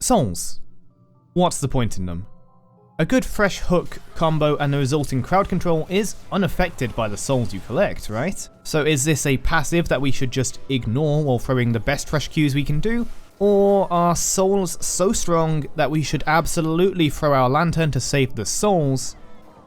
Souls. What's the point in them? A good Thresh hook, combo, and the resulting crowd control is unaffected by the souls you collect, right? So is this a passive that we should just ignore while throwing the best Thresh Qs we can do? Or are souls so strong that we should absolutely throw our lantern to save the souls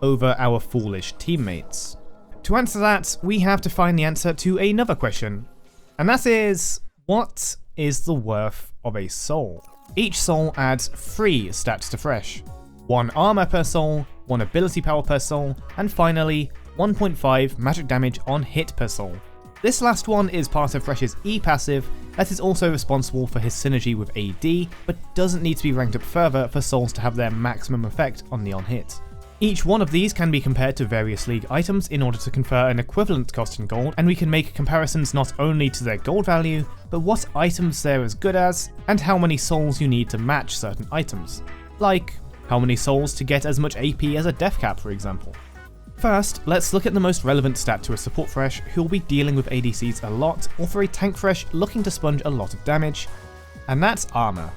over our foolish teammates? To answer that, we have to find the answer to another question, and that is, what is the worth of a soul? Each soul adds 3 stats to Thresh. 1 armor per soul, 1 ability power per soul, and finally 1.5 magic damage on hit per soul. This last one is part of Thresh's E passive that is also responsible for his synergy with AD, but doesn't need to be ranked up further for souls to have their maximum effect on the on hit. Each one of these can be compared to various league items in order to confer an equivalent cost in gold, and we can make comparisons not only to their gold value, but what items they're as good as, and how many souls you need to match certain items. Like, how many souls to get as much AP as a death cap, for example. First, let's look at the most relevant stat to a support Thresh who will be dealing with ADCs a lot, or for a tank Thresh looking to sponge a lot of damage, and that's armor.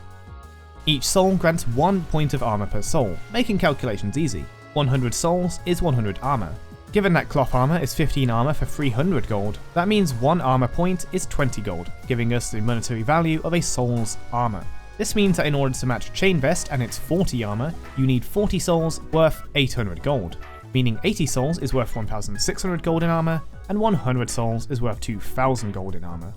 Each soul grants 1 point of armor per soul, making calculations easy. 100 souls is 100 armor. Given that cloth armor is 15 armor for 300 gold, that means 1 armor point is 20 gold, giving us the monetary value of a soul's armor. This means that in order to match Chain Vest and its 40 armor, you need 40 souls worth 800 gold, meaning 80 souls is worth 1,600 gold in armor, and 100 souls is worth 2,000 gold in armor.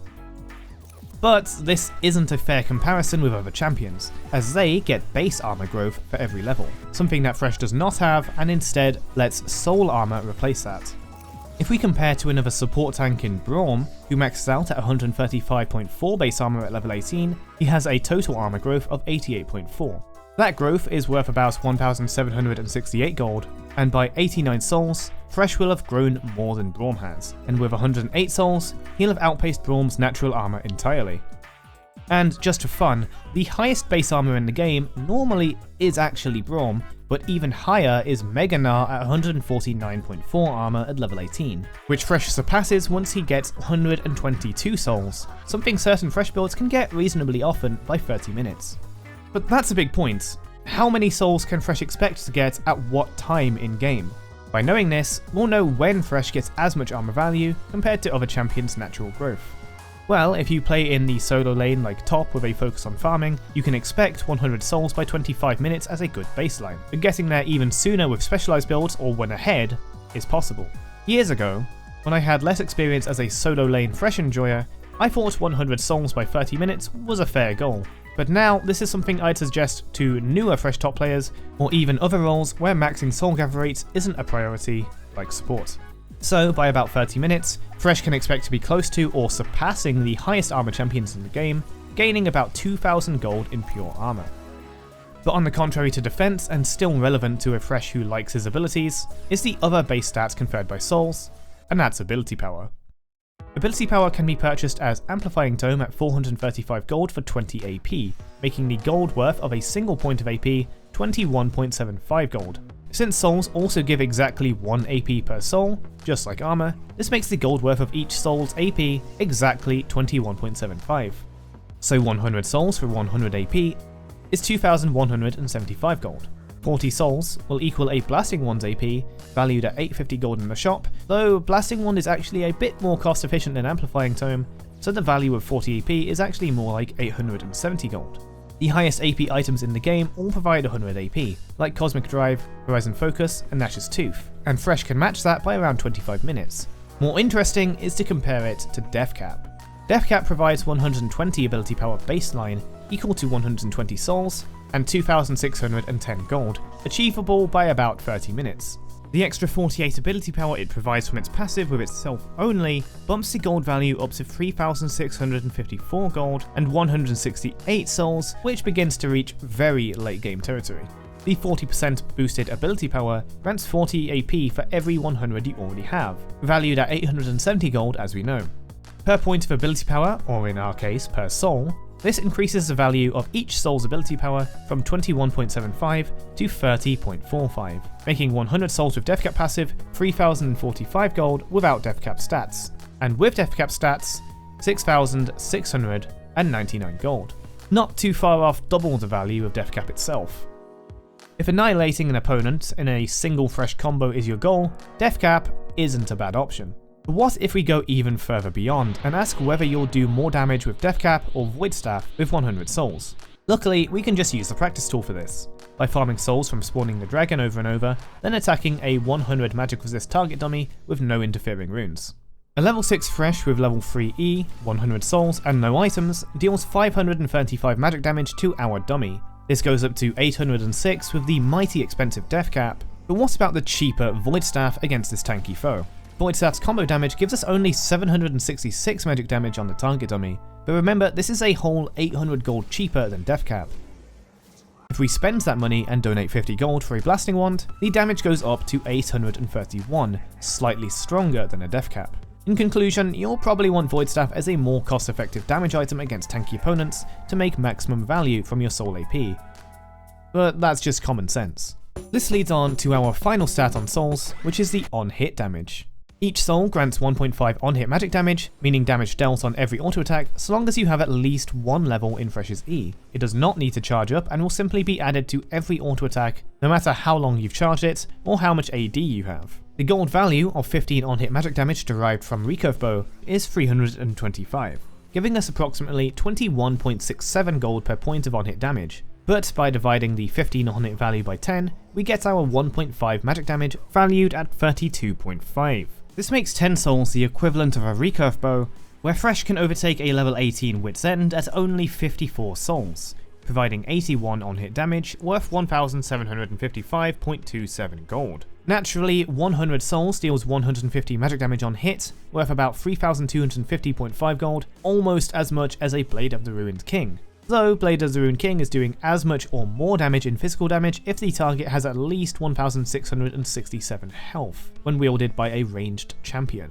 But this isn't a fair comparison with other champions, as they get base armor growth for every level, something that Thresh does not have and instead lets soul armor replace that. If we compare to another support tank in Braum, who maxes out at 135.4 base armor at level 18, he has a total armor growth of 88.4. That growth is worth about 1,768 gold, and by 89 souls, Thresh will have grown more than Braum has, and with 108 souls, he'll have outpaced Braum's natural armor entirely. And just for fun, the highest base armor in the game normally is actually Braum, but even higher is Mega Gnar at 149.4 armor at level 18, which Thresh surpasses once he gets 122 souls, something certain Thresh builds can get reasonably often by 30 minutes. But that's a big point. How many souls can Thresh expect to get at what time in game? By knowing this, we'll know when Thresh gets as much armor value compared to other champions' natural growth. Well, if you play in the solo lane like top with a focus on farming, you can expect 100 souls by 25 minutes as a good baseline, but getting there even sooner with specialized builds or when ahead is possible. Years ago, when I had less experience as a solo lane Thresh enjoyer, I thought 100 souls by 30 minutes was a fair goal. But now, this is something I'd suggest to newer Thresh top players, or even other roles where maxing soul gather rates isn't a priority, like support. So, by about 30 minutes, Thresh can expect to be close to or surpassing the highest armor champions in the game, gaining about 2,000 gold in pure armor. But on the contrary to defense, and still relevant to a Thresh who likes his abilities, is the other base stats conferred by souls, and that's ability power. Ability power can be purchased as Amplifying Tome at 435 gold for 20 AP, making the gold worth of a single point of AP 21.75 gold. Since souls also give exactly 1 AP per soul, just like armor, this makes the gold worth of each soul's AP exactly 21.75. So 100 souls for 100 AP is 2,175 gold. 40 souls will equal a Blasting Wand's AP, valued at 850 gold in the shop, though Blasting Wand is actually a bit more cost efficient than Amplifying Tome, so the value of 40 AP is actually more like 870 gold. The highest AP items in the game all provide 100 AP, like Cosmic Drive, Horizon Focus, and Nash's Tooth, and Thresh can match that by around 25 minutes. More interesting is to compare it to Death Cap. Death Cap provides 120 ability power baseline, equal to 120 souls, and 2,610 gold, achievable by about 30 minutes. The extra 48 ability power it provides from its passive with itself only bumps the gold value up to 3,654 gold and 168 souls, which begins to reach very late game territory. The 40% boosted ability power grants 40 AP for every 100 you already have, valued at 870 gold as we know. Per point of ability power, or in our case per soul, this increases the value of each soul's ability power from 21.75 to 30.45, making 100 souls with Death Cap passive 3,045 gold without Death Cap stats, and with Death Cap stats 6,699 gold. not too far off double the value of Death Cap itself. If annihilating an opponent in a single Thresh combo is your goal, Death Cap isn't a bad option. But what if we go even further beyond and ask whether you'll do more damage with Death Cap or Void Staff with 100 souls? Luckily, we can just use the practice tool for this, by farming souls from spawning the dragon over and over, then attacking a 100 magic resist target dummy with no interfering runes. A level 6 Thresh with level 3 E, 100 souls and no items deals 535 magic damage to our dummy. This goes up to 806 with the mighty expensive Death Cap, but what about the cheaper Void Staff against this tanky foe? Void Staff's combo damage gives us only 766 magic damage on the target dummy, but remember this is a whole 800 gold cheaper than Death Cap. If we spend that money and donate 50 gold for a Blasting Wand, the damage goes up to 831, slightly stronger than a Death Cap. In conclusion, you'll probably want Void Staff as a more cost-effective damage item against tanky opponents to make maximum value from your soul AP. But that's just common sense. This leads on to our final stat on souls, which is the on-hit damage. Each soul grants 1.5 on-hit magic damage, meaning damage dealt on every auto attack so long as you have at least one level in Thresh's E. It does not need to charge up and will simply be added to every auto attack, no matter how long you've charged it or how much AD you have. The gold value of 15 on-hit magic damage derived from Recurve Bow is 325, giving us approximately 21.67 gold per point of on-hit damage. But by dividing the 15 on-hit value by 10, we get our 1.5 magic damage valued at 32.5. This makes 10 souls the equivalent of a Recurve Bow, where Thresh can overtake a level 18 Wit's End at only 54 souls, providing 81 on-hit damage worth 1,755.27 gold. Naturally, 100 souls deals 150 magic damage on hit, worth about 3,250.5 gold, almost as much as a Blade of the Ruined King. Though Blade of the Ruined King is doing as much or more damage in physical damage if the target has at least 1,667 health, when wielded by a ranged champion.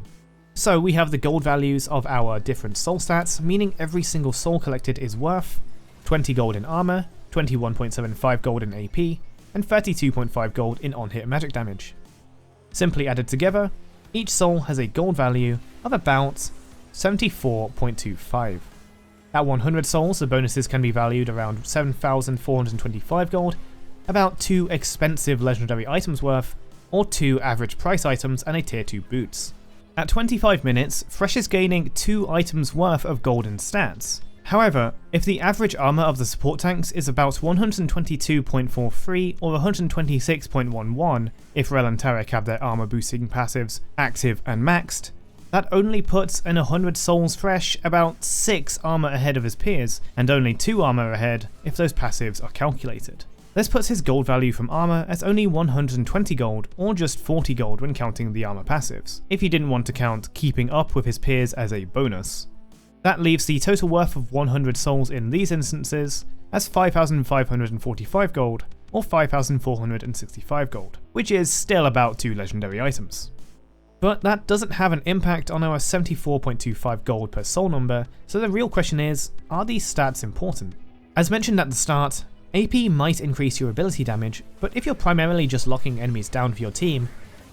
So we have the gold values of our different soul stats, meaning every single soul collected is worth 20 gold in armor, 21.75 gold in AP, and 32.5 gold in on-hit magic damage. Simply added together, each soul has a gold value of about 74.25. At 100 souls, the bonuses can be valued around 7,425 gold, about 2 expensive legendary items worth, or 2 average price items and a tier 2 boots. At 25 minutes, Thresh is gaining 2 items worth of golden stats. However, if the average armor of the support tanks is about 122.43 or 126.11 if Rel and Tarek have their armor boosting passives active and maxed, that only puts an 100 souls Thresh about 6 armor ahead of his peers, and only 2 armor ahead if those passives are calculated. This puts his gold value from armor at only 120 gold, or just 40 gold when counting the armor passives, if you didn't want to count keeping up with his peers as a bonus. That leaves the total worth of 100 souls in these instances as 5,545 gold, or 5,465 gold, which is still about 2 legendary items. But that doesn't have an impact on our 74.25 gold per soul number, so the real question is, are these stats important? As mentioned at the start, AP might increase your ability damage, but if you're primarily just locking enemies down for your team,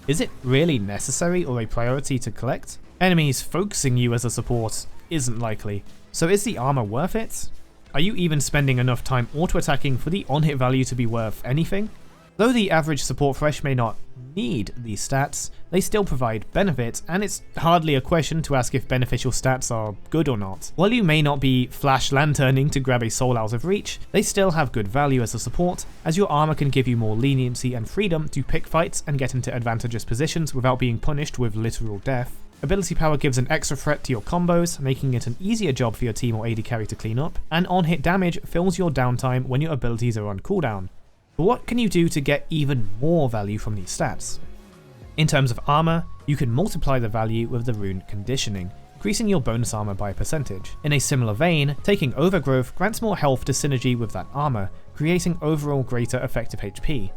is it really necessary or a priority to collect? Enemies focusing you as a support isn't likely, so is the armor worth it? Are you even spending enough time auto-attacking for the on-hit value to be worth anything? Though the average support Thresh may not need these stats, they still provide benefit, and it's hardly a question to ask if beneficial stats are good or not. While you may not be flash lanterning to grab a soul out of reach, they still have good value as a support, as your armor can give you more leniency and freedom to pick fights and get into advantageous positions without being punished with literal death. Ability power gives an extra threat to your combos, making it an easier job for your team or AD carry to clean up, and on-hit damage fills your downtime when your abilities are on cooldown. But what can you do to get even more value from these stats? In terms of armor, you can multiply the value with the rune conditioning, increasing your bonus armor by a percentage. In a similar vein, taking Overgrowth grants more health to synergy with that armor, creating overall greater effective HP.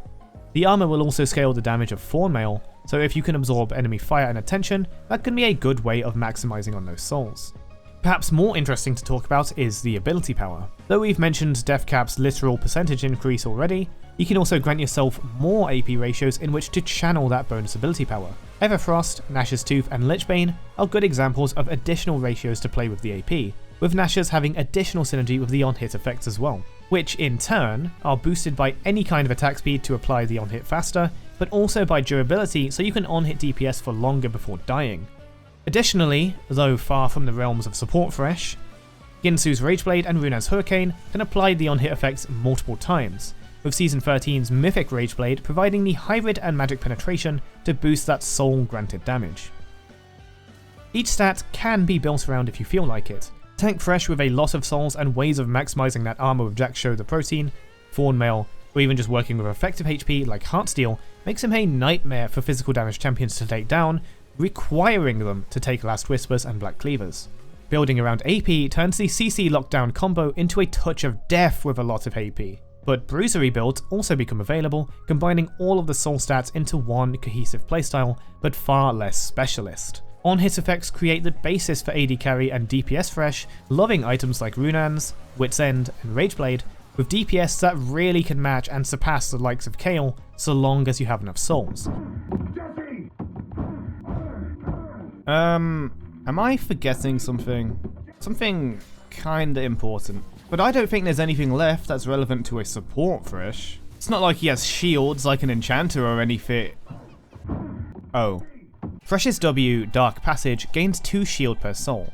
The armor will also scale the damage of Thorn Mail, so if you can absorb enemy fire and attention, that can be a good way of maximizing on those souls. Perhaps more interesting to talk about is the ability power. Though we've mentioned Death Cap's literal percentage increase already, you can also grant yourself more AP ratios in which to channel that bonus ability power. Everfrost, Nash's Tooth and Lichbane are good examples of additional ratios to play with the AP, with Nashers having additional synergy with the on-hit effects as well, which in turn are boosted by any kind of attack speed to apply the on-hit faster, but also by durability so you can on-hit DPS for longer before dying. Additionally, though far from the realms of support Thresh, Ginsu's Rageblade and Runan's Hurricane can apply the on-hit effects multiple times, with Season 13's Mythic Rageblade providing the hybrid and magic penetration to boost that soul granted damage. Each stat can be built around if you feel like it. Tank Thresh with a lot of souls and ways of maximizing that armor with Jack-Show the Protein, Thorn Mail, or even just working with effective HP like Heartsteel makes him a nightmare for physical damage champions to take down, requiring them to take Last Whispers and Black Cleavers. Building around AP turns the CC lockdown combo into a touch of death with a lot of AP. But Bruisery builds also become available, combining all of the soul stats into one cohesive playstyle, but far less specialist. On-hit effects create the basis for AD carry and DPS Thresh, loving items like Runan's, Wit's End, and Rageblade, with DPS that really can match and surpass the likes of Kayle, so long as you have enough souls. Am I forgetting something? Something kinda important. But I don't think there's anything left that's relevant to a support Thresh. It's not like he has shields like an enchanter or anything. Oh. Thresh's W, Dark Passage, gains 2 shield per soul.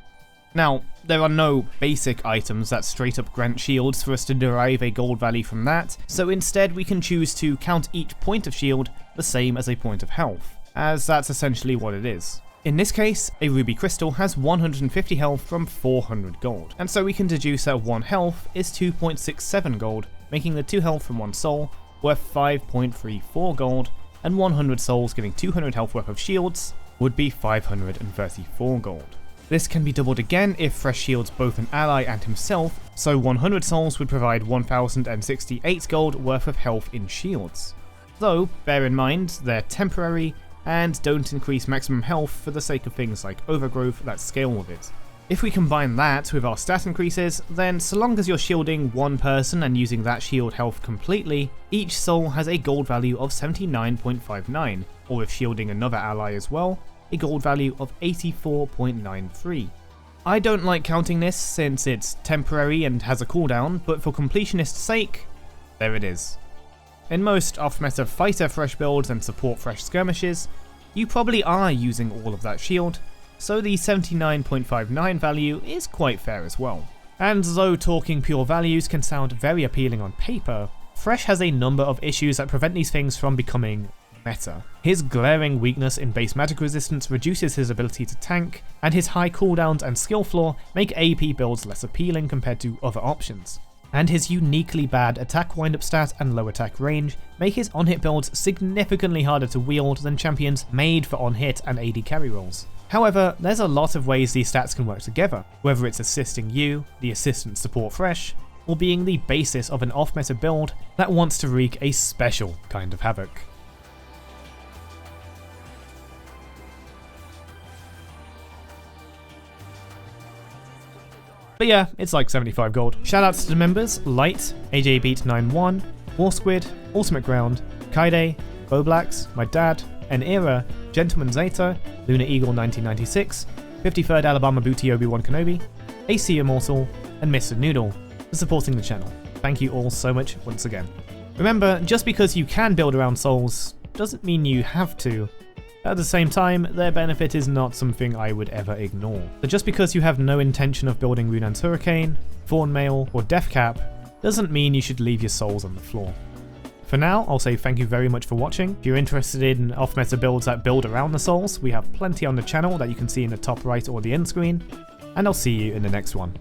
Now, there are no basic items that straight up grant shields for us to derive a gold value from that, so instead we can choose to count each point of shield the same as a point of health, as that's essentially what it is. In this case, a Ruby Crystal has 150 health from 400 gold, and so we can deduce that 1 health is 2.67 gold, making the 2 health from 1 soul worth 5.34 gold, and 100 souls giving 200 health worth of shields would be 534 gold. This can be doubled again if Thresh shields both an ally and himself, so 100 souls would provide 1068 gold worth of health in shields. Though, bear in mind, they're temporary, and don't increase maximum health for the sake of things like overgrowth that scale with it. If we combine that with our stat increases, then so long as you're shielding one person and using that shield health completely, each soul has a gold value of 79.59, or if shielding another ally as well, a gold value of 84.93. I don't like counting this since it's temporary and has a cooldown, but for completionist's sake, there it is. In most off-meta fighter Thresh builds and support Thresh skirmishes, you probably are using all of that shield, so the 79.59 value is quite fair as well. And though talking pure values can sound very appealing on paper, Thresh has a number of issues that prevent these things from becoming meta. His glaring weakness in base magic resistance reduces his ability to tank, and his high cooldowns and skill floor make AP builds less appealing compared to other options. And his uniquely bad attack windup stat and low attack range make his on-hit builds significantly harder to wield than champions made for on-hit and AD carry roles. However, there's a lot of ways these stats can work together, whether it's assisting you, the assistant support Thresh, or being the basis of an off-meta build that wants to wreak a special kind of havoc. But yeah, it's like 75 gold. Shoutouts to the members, Light, AJBeat91, Warsquid, Ultimate Ground, Kaide, Boblax, my dad, N-Era, Gentleman Zeta, Lunar Eagle 1996, 53rd Alabama Booty Obi-Wan Kenobi, AC Immortal, and Mr. Noodle for supporting the channel. Thank you all so much once again. Remember, just because you can build around souls doesn't mean you have to. At the same time, their benefit is not something I would ever ignore. So just because you have no intention of building Runan's Hurricane, Thorn Mail, or Deathcap, doesn't mean you should leave your souls on the floor. For now, I'll say thank you very much for watching. If you're interested in off-meta builds that build around the souls, we have plenty on the channel that you can see in the top right or the end screen, and I'll see you in the next one.